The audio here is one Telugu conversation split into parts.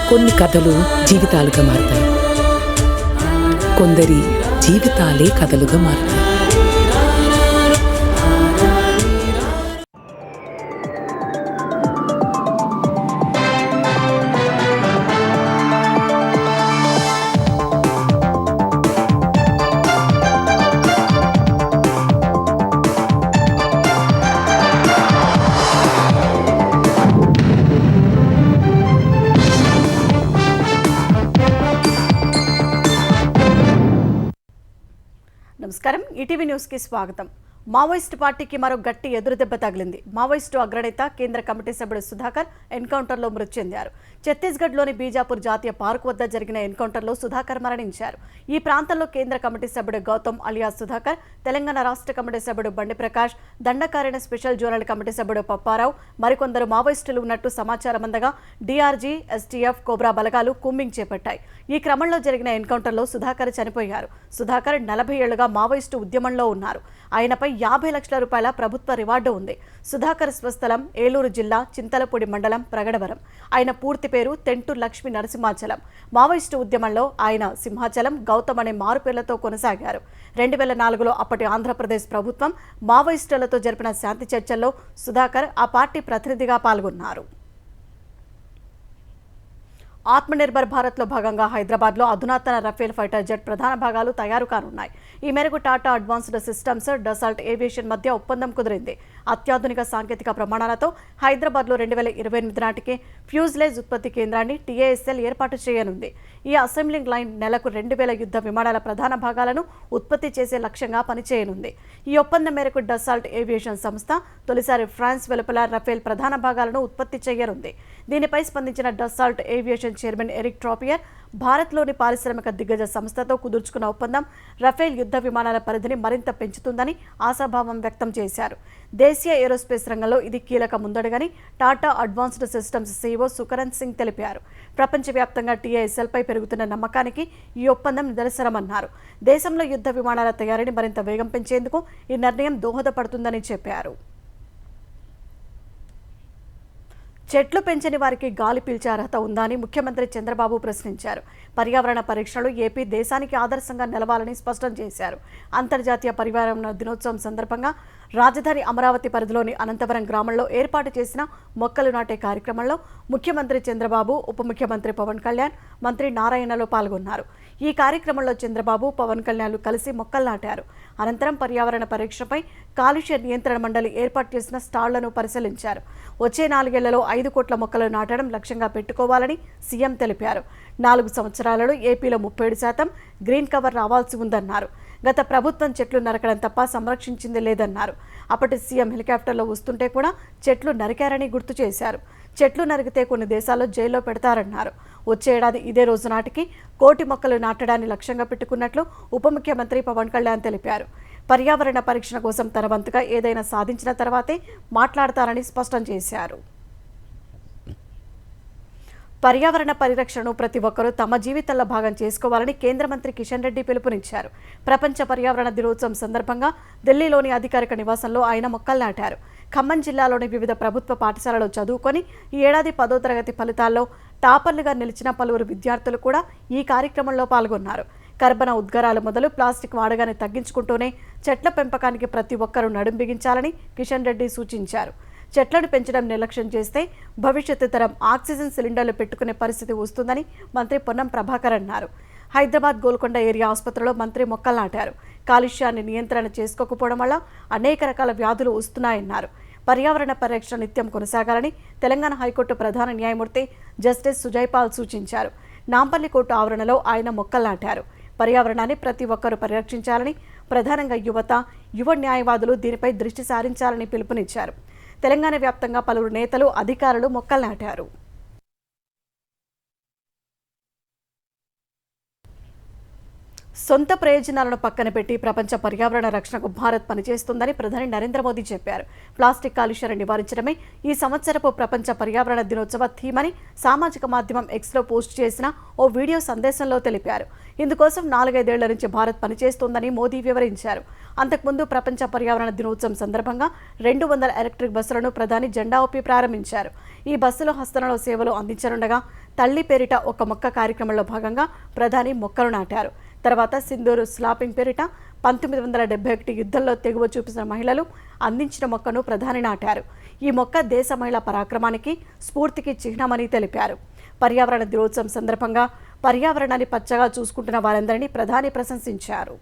కొన్ని కథలు జీవితాలుగా మారతాయి, కొందరి జీవితాలే కథలుగా మారతాయి. నమస్కారం, ఈటీవీ న్యూస్కి స్వాగతం. మావోయిస్టు పార్టీకి మరో గట్టి ఎదురుదెబ్బ తగిలింది. మావోయిస్టు అగ్రనేత కేంద్ర కమిటీ సభ్యుడు సుధాకర్ ఎన్కౌంటర్లో మృతి చెందారు. ఛత్తీస్గఢ్లోని బీజాపూర్ జాతీయ పార్క్ వద్ద జరిగిన ఎన్కౌంటర్లో సుధాకర్ మరణించారు. ఈ ప్రాంతంలో కేంద్ర కమిటీ సభ్యుడు గౌతమ్ అలియాస్ సుధాకర్, తెలంగాణ రాష్ట్ర కమిటీ సభ్యుడు బండి Prakash, Dandakaranya special zonal committee సభ్యుడు పప్పారావు, మరికొందరు మావోయిస్టులు ఉన్నట్టు సమాచారం అందగా డీఆర్జీ, ఎస్టీఎఫ్, కోబ్రా బలగాలు కూంబింగ్ చేపట్టాయి. ఈ క్రమంలో జరిగిన ఎన్కౌంటర్లో సుధాకర్ చనిపోయారు. సుధాకర్ 40 ఏళ్లుగా మావోయిస్టు ఉద్యమంలో ఉన్నారు. ఆయనపై 50 లక్షల రూపాయల ప్రభుత్వ రివార్డు ఉంది. సుధాకర్ స్వస్థలం ఏలూరు జిల్లా చింతలపూడి మండలం ప్రగడవరం. ఆయన పూర్తి పేరు తెంటు లక్ష్మీ నరసింహాచలం. మావోయిస్టు ఉద్యమంలో ఆయన సింహాచలం, గౌతమ్ అనే మారుపేర్లతో కొనసాగారు. 2004లో అప్పటి ఆంధ్రప్రదేశ్ ప్రభుత్వం మావోయిస్టులతో జరిపిన శాంతి చర్చల్లో సుధాకర్ ఆ పార్టీ ప్రతినిధిగా పాల్గొన్నారు. ఆత్మనిర్భర్ భారత్లో భాగంగా హైదరాబాద్లో అధునాతన రఫేల్ ఫైటర్ జెట్ ప్రధాన భాగాలు తయారు కానున్నాయి. ఈ మేరకు Tata Advanced systems, Dassault aviation మధ్య ఒప్పందం కుదిరింది. అత్యాధునిక సాంకేతిక ప్రమాణాలతో హైదరాబాద్లో 2028 నాటికి ఫ్యూజ్లేజ్ ఉత్పత్తి కేంద్రాన్ని టీఏఎస్ఎల్ ఏర్పాటు చేయనుంది. ఈ అసెంబ్లింగ్ లైన్ నెలకు 2000 యుద్ధ విమానాల ప్రధాన భాగాలను ఉత్పత్తి చేసే లక్ష్యంగా పనిచేయనుంది. ఈ ఒప్పందం మేరకు డసాల్ట్ ఏవియేషన్ సంస్థ తొలిసారి ఫ్రాన్స్ వెలుపల రఫేల్ ప్రధాన భాగాలను ఉత్పత్తి చేయనుంది. దీనిపై స్పందించిన Dassault Aviation chairman Eric Trappier, భారత్లోని పారిశ్రామిక దిగ్గజ సంస్థతో కుదుర్చుకున్న ఒప్పందం రఫేల్ యుద్ధ విమానాల పరిధిని మరింత పెంచుతుందని ఆశాభావం వ్యక్తం చేశారు. దేశీయ ఏరోస్పేస్ రంగంలో ఇది కీలక ముందడుగని Tata Advanced Systems CEO Sukaran Singh తెలిపారు. ప్రపంచవ్యాప్తంగా టీఐఎస్ఎల్పై పెరుగుతున్న నమ్మకానికి ఈ ఒప్పందం నిదర్శనమన్నారు. దేశంలో యుద్ధ విమానాల తయారీని మరింత వేగం పెంచేందుకు ఈ నిర్ణయం దోహదపడుతుందని చెప్పారు. చెట్లు పెంచని వారికి గాలి పీల్చే అర్హత ఉందా అని ముఖ్యమంత్రి చంద్రబాబు ప్రశ్నించారు. పర్యావరణ పరీక్షలు ఏపీ దేశానికి ఆదర్శంగా నిలవాలని స్పష్టం చేశారు. అంతర్జాతీయ పర్యావరణ దినోత్సవం సందర్భంగా రాజధాని అమరావతి పరిధిలోని అనంతపురం గ్రామంలో ఏర్పాటు చేసిన మొక్కలు నాటే కార్యక్రమంలో ముఖ్యమంత్రి చంద్రబాబు, ఉప ముఖ్యమంత్రి పవన్ కళ్యాణ్, మంత్రి నారాయణలో పాల్గొన్నారు. ఈ కార్యక్రమంలో చంద్రబాబు, పవన్ కళ్యాణ్ కలిసి మొక్కలు నాటారు. అనంతరం పర్యావరణ పరీక్షపై కాలుష్య నియంత్రణ మండలి ఏర్పాటు చేసిన స్టాళ్లను పరిశీలించారు. వచ్చే 4 ఏళ్లలో 5 కోట్ల మొక్కలు నాటడం లక్ష్యంగా పెట్టుకోవాలని సీఎం తెలిపారు. 4 సంవత్సరాలలో ఏపీలో 37% గ్రీన్ కవర్ రావాల్సి ఉందన్నారు. గత ప్రభుత్వం చెట్లు నరకడం తప్ప సంరక్షించింది లేదన్నారు. అప్పటి సీఎం హెలికాప్టర్లో వస్తుంటే కూడా చెట్లు నరికారని గుర్తు చేశారు. చెట్లు నరికితే కొన్ని దేశాల్లో జైల్లో పెడతారన్నారు. వచ్చే ఏడాది ఇదే రోజు నాటికి 1 కోటి మొక్కలు నాటడాన్ని లక్ష్యంగా పెట్టుకున్నట్లు ఉప ముఖ్యమంత్రి పవన్ కళ్యాణ్ తెలిపారు. పర్యావరణ పరీక్షణ కోసం తన వంతుగా ఏదైనా సాధించిన తర్వాతే మాట్లాడతారని స్పష్టం చేశారు. పర్యావరణ పరిరక్షణను ప్రతి ఒక్కరూ తమ జీవితంలో భాగం చేసుకోవాలని కేంద్ర మంత్రి కిషన్ రెడ్డి పిలుపునిచ్చారు. ప్రపంచ పర్యావరణ దినోత్సవం సందర్భంగా ఢిల్లీలోని అధికారిక నివాసంలో ఆయన మొక్కలు నాటారు. ఖమ్మం జిల్లాలోని వివిధ ప్రభుత్వ పాఠశాలలో చదువుకొని ఈ ఏడాది 10వ తరగతి ఫలితాల్లో టాపర్లుగా నిలిచిన పలువురు విద్యార్థులు కూడా ఈ కార్యక్రమంలో పాల్గొన్నారు. కర్బన ఉద్గారాలు మొదలు ప్లాస్టిక్ వాడకాన్ని తగ్గించుకుంటూనే చెట్ల పెంపకానికి ప్రతి ఒక్కరూ నడుం బిగించాలని కిషన్ రెడ్డి సూచించారు. చెట్లను పెంచడం నిర్లక్ష్యం చేస్తే భవిష్యత్తు తరం ఆక్సిజన్ సిలిండర్లు పెట్టుకునే పరిస్థితి వస్తుందని మంత్రి పొన్నం ప్రభాకర్ అన్నారు. హైదరాబాద్ గోల్కొండ ఏరియా ఆసుపత్రిలో మంత్రి మొక్కలు నాటారు. కాలుష్యాన్ని నియంత్రణ చేసుకోకపోవడం వల్ల అనేక రకాల వ్యాధులు వస్తున్నాయన్నారు. పర్యావరణ పరిరక్షణ నిత్యం కొనసాగాలని తెలంగాణ హైకోర్టు ప్రధాన న్యాయమూర్తి జస్టిస్ సుజయ్పాల్ సూచించారు. నాంపల్లి కోర్టు ఆవరణలో ఆయన మొక్కలు నాటారు. పర్యావరణాన్ని ప్రతి ఒక్కరూ పరిరక్షించాలని, ప్రధానంగా యువ న్యాయవాదులు దీనిపై దృష్టి సారించాలని పిలుపునిచ్చారు. తెలంగాణ వ్యాప్తంగా పలువురు నేతలు, అధికారులు మొక్కలు నాటారు. సొంత ప్రయోజనాలను పక్కన పెట్టి ప్రపంచ పర్యావరణ రక్షణకు భారత్ పనిచేస్తుందని ప్రధాని నరేంద్ర మోదీ చెప్పారు. ప్లాస్టిక్ కాలుష్యాన్ని నివారించడమే ఈ సంవత్సరపు ప్రపంచ పర్యావరణ దినోత్సవ థీమ్ అని సామాజిక మాధ్యమం ఎక్స్లో పోస్ట్ చేసిన ఓ వీడియో సందేశంలో తెలిపారు. ఇందుకోసం 4-5 ఏళ్ల నుంచి భారత్ పనిచేస్తోందని మోదీ వివరించారు. అంతకుముందు ప్రపంచ పర్యావరణ దినోత్సవం సందర్భంగా 200 ఎలక్ట్రిక్ బస్సులను ప్రధాని జెండా ఊపి ప్రారంభించారు. ఈ బస్సులు హస్తనలో సేవలు అందించనుండగా తల్లి పేరిట ఒక మొక్క కార్యక్రమంలో భాగంగా ప్రధాని మొక్కలు నాటారు. తర్వాత సింధూరు స్లాపింగ్ పేరిట 1971 యుద్ధంలో తెగువ చూపిన మహిళలు అందించిన మొక్కను ప్రధాని నాటారు. ఈ మొక్క దేశ మహిళా పరాక్రమానికి స్ఫూర్తికి చిహ్నమని తెలిపారు. పర్యావరణ దినోత్సవం సందర్భంగా పర్యావరణాన్ని పచ్చగా చూసుకుంటున్న వారందరినీ ప్రధాని ప్రశంసించారు.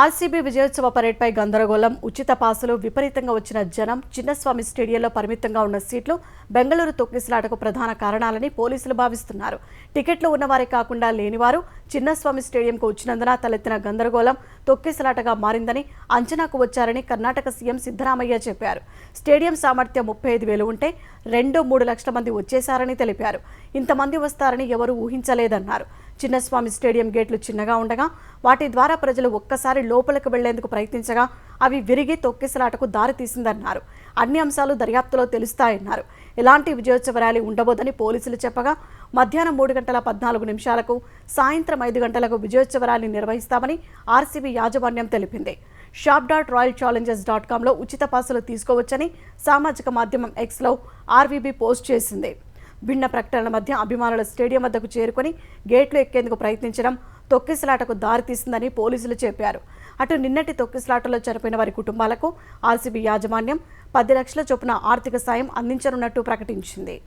ఆర్సీబీ విజయోత్సవ పరేడ్పై గందరగోళం, ఉచిత పాసులు, విపరీతంగా వచ్చిన జనం, చిన్నస్వామి స్టేడియంలో పరిమితంగా ఉన్న సీట్లు బెంగళూరు తొక్కిసలాటకు ప్రధాన కారణాలని పోలీసులు భావిస్తున్నారు. టికెట్లు ఉన్నవారే కాకుండా లేనివారు చిన్నస్వామి స్టేడియంకు వచ్చినందున తలెత్తిన గందరగోళం తొక్కిసలాటగా మారిందని అంచనాకు వచ్చారని కర్ణాటక సీఎం సిద్ధరామయ్య చెప్పారు. స్టేడియం సామర్థ్యం 35,000 ఉంటే 2-3 లక్షల మంది వచ్చేశారని తెలిపారు. ఇంతమంది వస్తారని ఎవరూ ఊహించలేదన్నారు. చిన్నస్వామి స్టేడియం గేట్లు చిన్నగా ఉండగా వాటి ద్వారా ప్రజలు ఒక్కసారి లోపలికి వెళ్లేందుకు ప్రయత్నించగా అవి విరిగి తొక్కిసలాటకు దారితీసిందన్నారు. అన్ని అంశాలు దర్యాప్తులో తెలుస్తాయన్నారు. ఎలాంటి విజయోత్సవ ర్యాలీ ఉండబోదని పోలీసులు చెప్పగా మధ్యాహ్నం 3:14 సాయంత్రం 5 విజయోత్సవ ర్యాలీ నిర్వహిస్తామని ఆర్సీబీ యాజమాన్యం తెలిపింది. shop.royalchallenges.comలో ఉచిత పాసులు తీసుకోవచ్చని సామాజిక మాధ్యమం ఎక్స్లో ఆర్వీబీ పోస్ట్ చేసింది. భిన్న ప్రకటనల మధ్య అభిమానుల స్టేడియం వద్దకు చేరుకుని గేట్లు ఎక్కేందుకు ప్రయత్నించడం తొక్కిసలాటకు దారితీసిందని పోలీసులు చెప్పారు. అటు నిన్నటి తొక్కిసలాటలో చనిపోయిన వారి కుటుంబాలకు ఆర్సీబీ యాజమాన్యం 10 లక్షల చొప్పున ఆర్థిక సాయం అందించనున్నట్టు ప్రకటించింది.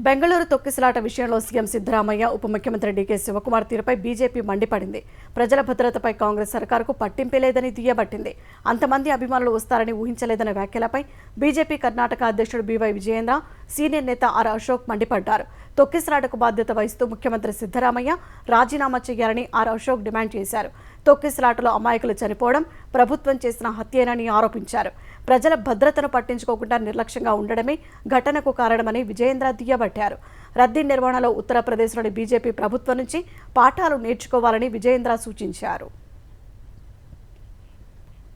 బెంగళూరు తొక్కిసలాట విషయంలో సీఎం సిద్ధరామయ్య, ఉప ముఖ్యమంత్రి డీకే శివకుమార్ తీరుపై బీజేపీ మండిపడింది. ప్రజల భద్రతపై కాంగ్రెస్ సర్కారుకు పట్టింపే లేదని దుయ్యబట్టింది. అంతమంది అభిమానులు వస్తారని ఊహించలేదన్న వ్యాఖ్యలపై బీజేపీ కర్ణాటక అధ్యక్షుడు బీవై విజయేంద్ర, సీనియర్ నేత ఆర్ అశోక్ మండిపడ్డారు. తొక్కిసలాటకు బాధ్యత వహిస్తూ ముఖ్యమంత్రి సిద్ధరామయ్య రాజీనామా చేయాలని ఆర్ అశోక్ డిమాండ్ చేశారు. తొక్కిసలాటలో అమాయకులు చనిపోవడం ప్రభుత్వం చేసిన హత్యేనని ఆరోపించారు. ప్రజల భద్రతను పట్టించుకోకుండా నిర్లక్ష్యంగా ఉండడమే ఘటనకు కారణమని విజయేంద్ర దుయ్యబట్టారు. రద్దీ నిర్వహణలో ఉత్తరప్రదేశ్లోని బీజేపీ ప్రభుత్వం నుంచి పాఠాలు నేర్చుకోవాలని విజయేంద్ర సూచించారు.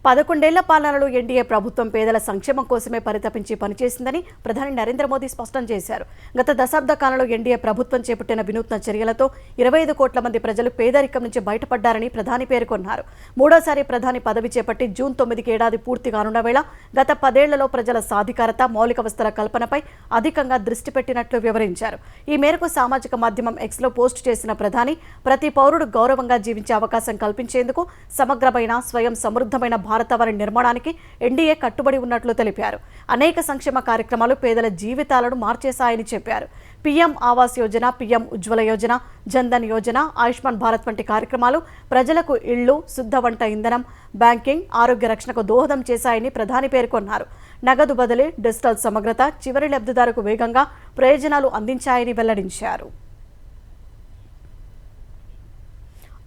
11 ఏళ్ల పాలనలో ఎన్డీఏ ప్రభుత్వం పేదల సంక్షేమం కోసమే పరితపించి పనిచేసిందని ప్రధాని నరేంద్ర మోదీ స్పష్టం చేశారు. గత దశాబ్ద కాలంలో ఎన్డీఏ ప్రభుత్వం చేపట్టిన వినూత్న చర్యలతో 25 కోట్ల మంది ప్రజలు పేదరికం నుంచి బయటపడ్డారని ప్రధాని పేర్కొన్నారు. మూడోసారి ప్రధాని పదవి చేపట్టి జూన్ 9కి ఏడాది పూర్తి కానున్న వేళ గత 10 ఏళ్లలో ప్రజల సాధికారత, మౌలిక వసతుల కల్పనపై అధికంగా దృష్టి పెట్టినట్లు వివరించారు. ఈ మేరకు సామాజిక మాధ్యమం ఎక్స్లో పోస్ట్ చేసిన ప్రధాని ప్రతి పౌరుడు గౌరవంగా జీవించే అవకాశం కల్పించేందుకు సమగ్రమైన, స్వయం సమృద్ధమైన భారతావని నిర్మాణానికి ఎన్డీఏ కట్టుబడి ఉన్నట్లు తెలిపారు. అనేక సంక్షేమ కార్యక్రమాలు పేదల జీవితాలను మార్చేశాయని చెప్పారు. పీఎం ఆవాస్ యోజన, పీఎం ఉజ్వల యోజన, జన్ధన్ యోజన, ఆయుష్మాన్ భారత్ వంటి కార్యక్రమాలు ప్రజలకు ఇళ్లు, శుద్ధ వంట ఇంధనం, బ్యాంకింగ్, ఆరోగ్య రక్షణకు దోహదం చేశాయని ప్రధాని పేర్కొన్నారు. నగదు బదిలీ, డిజిటల్ సమగ్రత చివరి లబ్ధిదారుకు వేగంగా ప్రయోజనాలు అందించాయని వెల్లడించారు.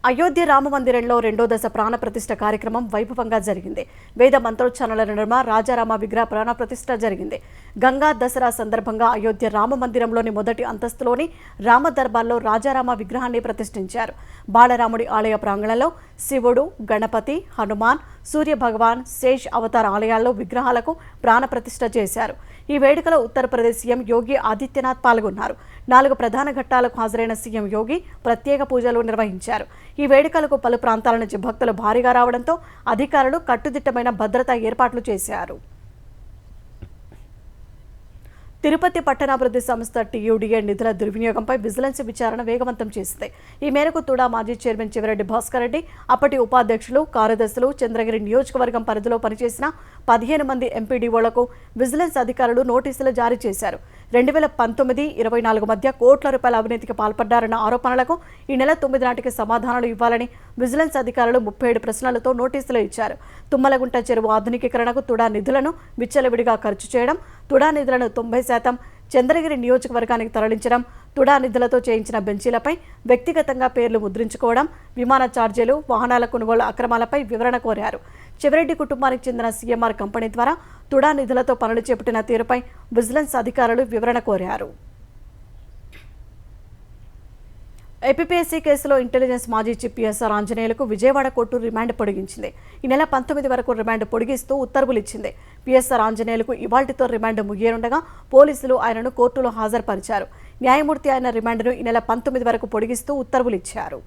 అయోధ్య రామ మందిరంలో 2వ దశ ప్రాణప్రతిష్ఠ కార్యక్రమం వైభవంగా జరిగింది. వేద మంత్రోచ్చారణల నడుమ రాజారామ విగ్రహ ప్రాణప్రతిష్ఠ జరిగింది. గంగా దసరా సందర్భంగా అయోధ్య రామ మందిరంలోని మొదటి అంతస్తులోని రామ దర్బార్లో రాజారామ విగ్రహాన్ని ప్రతిష్ఠించారు. బాలరాముడి ఆలయ ప్రాంగణంలో శివుడు, గణపతి, హనుమాన్, సూర్య భగవాన్, శేష్ అవతార ఆలయాల్లో విగ్రహాలకు ప్రాణప్రతిష్ఠ చేశారు. ఈ వేడుకలో ఉత్తరప్రదేశ్ సీఎం యోగి ఆదిత్యనాథ్ పాల్గొన్నారు. 4 ప్రధాన ఘట్టాలకు హాజరైన సీఎం యోగి ప్రత్యేక పూజలు నిర్వహించారు. ఈ వేడుకలకు పలు ప్రాంతాల నుంచి భక్తులు భారీగా రావడంతో అధికారులు కట్టుదిట్టమైన భద్రతా ఏర్పాట్లు చేశారు. తిరుపతి పట్టణాభివృద్ధి సంస్థ టీయూడీఏ నిధుల దుర్వినియోగంపై విజిలెన్స్ విచారణ వేగవంతం చేసింది. ఈ మేరకు తుడా మాజీ చైర్మన్ చివరెడ్డి భాస్కర్ రెడ్డి, అప్పటి ఉపాధ్యక్షులు, కార్యదర్శులు, చంద్రగిరి నియోజకవర్గం పరిధిలో పనిచేసిన 15 మంది ఎంపీడీఓలకు విజిలెన్స్ అధికారులు నోటీసులు జారీ చేశారు. 2019-24 మధ్య కోట్ల రూపాయల అవినీతికి పాల్పడ్డారన్న ఆరోపణలకు ఈ నెల 9 నాటికి సమాధానాలు ఇవ్వాలని విజిలెన్స్ అధికారులు 37 ప్రశ్నలతో నోటీసులు ఇచ్చారు. తుమ్మలగుంట చెరువు ఆధునికీకరణకు తుడా నిధులను విచ్చలవిడిగా ఖర్చు చేయడం, తుడా నిధులను 90% చంద్రగిరి నియోజకవర్గానికి తరలించడం, తుడా నిధులతో చేయించిన బెంచీలపై వ్యక్తిగతంగా పేర్లు ముద్రించుకోవడం, విమాన ఛార్జీలు, వాహనాల కొనుగోలు అక్రమాలపై వివరణ కోరారు. చెవిరెడ్డి కుటుంబానికి చెందిన సీఎంఆర్ కంపెనీ ద్వారా తుడా నిధులతో పనులు చేపట్టిన తీరుపై విజిలెన్స్ అధికారులు వివరణ కోరారు. ఏపీఎస్సీ కేసులో ఇంటెలిజెన్స్ మాజీ చీఫ్ పిఎస్ఆర్ ఆంజనేయులకు విజయవాడ కోర్టు రిమాండ్ పొడిగించింది. ఈ నెల 19 వరకు రిమాండ్ పొడిగిస్తూ ఉత్తర్వులు ఇచ్చింది. పిఎస్ఆర్ ఆంజనేయులకు ఇవాల్టితో రిమాండ్ ముగియనుండగా పోలీసులు ఆయనను కోర్టులో హాజరుపరిచారు. న్యాయమూర్తి ఆయన రిమాండ్ను ఈ నెల 19 వరకు పొడిగిస్తూ ఉత్తర్వులు ఇచ్చారు.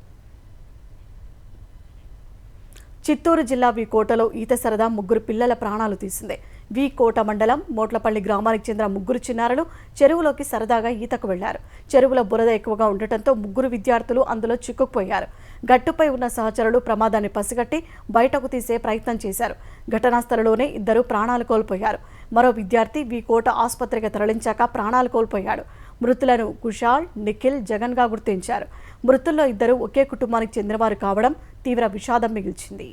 చిత్తూరు జిల్లా వి కోటలో ఈత సరదా 3 పిల్లల ప్రాణాలు తీసింది. వి కోట మండలం మోట్లపల్లి గ్రామానికి చెందిన 3 చిన్నారులు చెరువులోకి సరదాగా ఈతకు వెళ్లారు. చెరువులో బురద ఎక్కువగా ఉండటంతో 3 విద్యార్థులు అందులో చిక్కుకుపోయారు. గట్టుపై ఉన్న సహచరులు ప్రమాదాన్ని పసిగట్టి బయటకు తీసే ప్రయత్నం చేశారు. ఘటనా స్థలంలోనే 2 ప్రాణాలు కోల్పోయారు. మరో విద్యార్థి వి కోట ఆసుపత్రికి తరలించాక ప్రాణాలు కోల్పోయాడు. మృతులను కుషాల్, నిఖిల్, జగన్గా గుర్తించారు. మృతుల్లో 2 ఒకే కుటుంబానికి చెందినవారు కావడం తీవ్ర విషాదం మిగిల్చింది.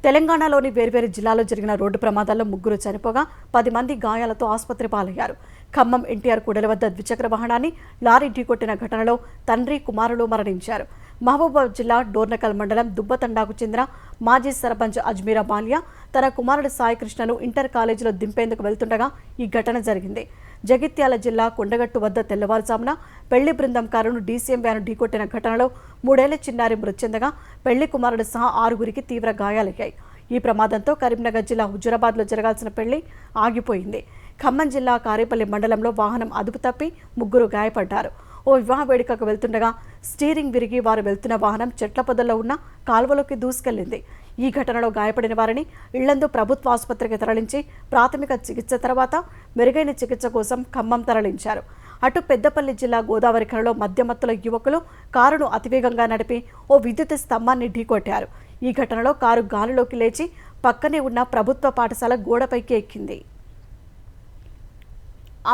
తెలంగాణలోని వేర్వేరు జిల్లాల్లో జరిగిన రోడ్డు ప్రమాదాల్లో 3 చనిపోగా 10 మంది గాయాలతో ఆసుపత్రి పాలయ్యారు. ఖమ్మం ఎన్టీఆర్ కూడలి వద్ద ద్విచక్ర వాహనాన్ని లారీ ఢీకొట్టిన ఘటనలో తండ్రి, కుమారులు మరణించారు. మహబూబాబాద్ జిల్లా డోర్నకల్ మండలం దుబ్బతండాకు చెందిన మాజీ సర్పంచ్ అజ్మీరా బాలియా తన కుమారుడు సాయికృష్ణను ఇంటర్ కాలేజీలో దింపేందుకు వెళ్తుండగా ఈ ఘటన జరిగింది. జగిత్యాల జిల్లా కొండగట్టు వద్ద తెల్లవారుజామున పెళ్లి బృందం కారును డీసీఎం వ్యాను ఢీకొట్టిన ఘటనలో 3 ఏళ్ల చిన్నారి మృతి చెందగా పెళ్లి కుమారుడు సహా 6గురికి తీవ్ర గాయాలయ్యాయి. ఈ ప్రమాదంతో కరీంనగర్ జిల్లా హుజురాబాద్లో జరగాల్సిన పెళ్లి ఆగిపోయింది. ఖమ్మం జిల్లా కారేపల్లి మండలంలో వాహనం అదుపు తప్పి 3 గాయపడ్డారు. ఓ వివాహ వేడుకకు వెళ్తుండగా స్టీరింగ్ విరిగి వారు వెళ్తున్న వాహనం చెట్ల పొదల్లో ఉన్న కాల్వలోకి దూసుకెళ్లింది. ఈ ఘటనలో గాయపడిన వారిని ఇళ్లందు ప్రభుత్వ ఆసుపత్రికి తరలించి ప్రాథమిక చికిత్స తర్వాత మెరుగైన చికిత్స కోసం ఖమ్మం తరలించారు. అటు పెద్దపల్లి జిల్లా గోదావరిఖనిలో మధ్యమత్తుల యువకులు కారును అతివేగంగా నడిపి ఓ విద్యుత్ స్తంభాన్ని ఢీకొట్టారు. ఈ ఘటనలో కారు గాలిలోకి లేచి పక్కనే ఉన్న ప్రభుత్వ పాఠశాల గోడపైకి ఎక్కింది.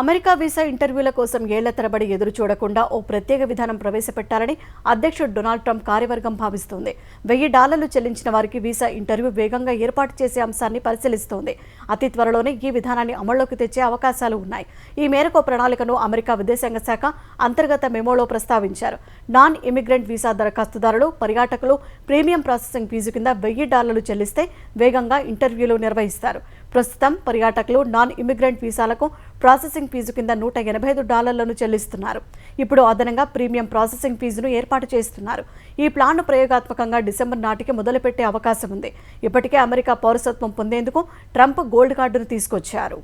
అమెరికా వీసా ఇంటర్వ్యూల కోసం ఏళ్ల తరబడి ఎదురు చూడకుండా ఓ ప్రత్యేక విధానం ప్రవేశపెట్టాలని అధ్యక్షుడు డొనాల్డ్ ట్రంప్ కార్యవర్గం భావిస్తోంది. $1000 చెల్లించిన వారికి వీసా ఇంటర్వ్యూ వేగంగా ఏర్పాటు చేసే అంశాన్ని పరిశీలిస్తోంది. అతి త్వరలోనే ఈ విధానాన్ని అమల్లోకి తెచ్చే అవకాశాలు ఉన్నాయి. ఈ మేరకు ప్రణాళికను అమెరికా విదేశాంగ శాఖ అంతర్గత మెమోలో ప్రస్తావించారు. నాన్ ఇమిగ్రెంట్ వీసా దరఖాస్తుదారులు, పర్యాటకులు ప్రీమియం ప్రాసెసింగ్ ఫీజు కింద $1000 చెల్లిస్తే వేగంగా ఇంటర్వ్యూలు నిర్వహిస్తారు. ప్రస్తుతం పర్యాటకులు నాన్ ఇమిగ్రెంట్ వీసాలకు ప్రాసెసింగ్ ఫీజు కింద $185 చెల్లిస్తున్నారు. ఇప్పుడు అదనంగా ప్రీమియం ప్రాసెసింగ్ ఫీజును ఏర్పాటు చేస్తున్నారు. ఈ ప్లాన్ను ప్రయోగాత్మకంగా డిసెంబర్ నాటికి మొదలుపెట్టే అవకాశం ఉంది. ఇప్పటికే అమెరికా పౌరసత్వం పొందేందుకు ట్రంప్ గోల్డ్ కార్డును తీసుకొచ్చారు.